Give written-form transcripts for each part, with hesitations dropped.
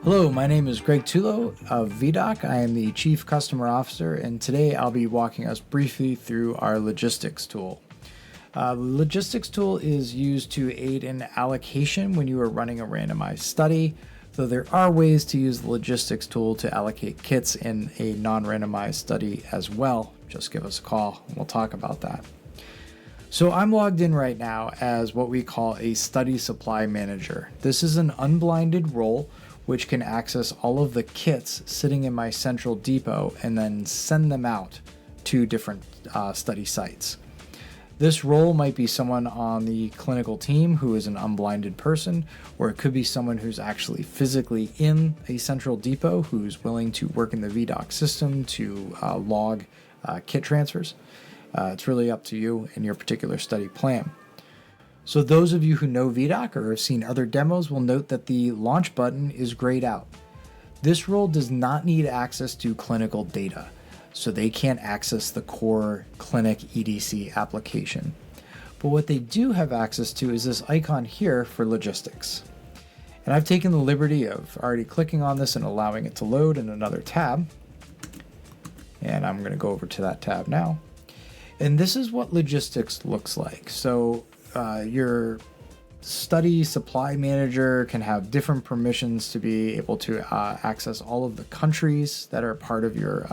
Hello, my name is Greg Tulo of Viedoc. I am the Chief Customer Officer, and today I'll be walking us briefly through our logistics tool. The logistics tool is used to aid in allocation when you are running a randomized study, though there are ways to use the logistics tool to allocate kits in a non-randomized study as well. Just give us a call and we'll talk about that. So I'm logged in right now as what we call a study supply manager. This is an unblinded role which can access all of the kits sitting in my central depot and then send them out to different study sites. This role might be someone on the clinical team who is an unblinded person, or it could be someone who's actually physically in a central depot who's willing to work in the Viedoc system to log kit transfers. It's really up to you and your particular study plan. So those of you who know Viedoc or have seen other demos will note that the launch button is grayed out. This role does not need access to clinical data, so they can't access the core clinic EDC application. But what they do have access to is this icon here for logistics. And I've taken the liberty of already clicking on this and allowing it to load in another tab. And I'm going to go over to that tab now. And this is what logistics looks like. So your study supply manager can have different permissions to be able to access all of the countries that are part of your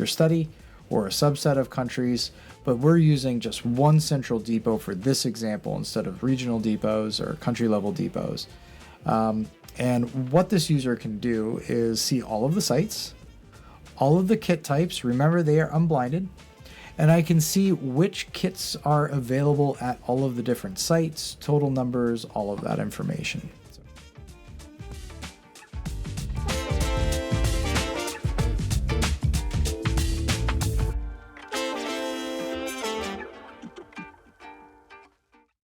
study or a subset of countries, but we're using just one central depot for this example instead of regional depots or country level depots. And what this user can do is see all of the sites, all of the kit types. Remember, they are unblinded. And I can see which kits are available at all of the different sites, total numbers, all of that information.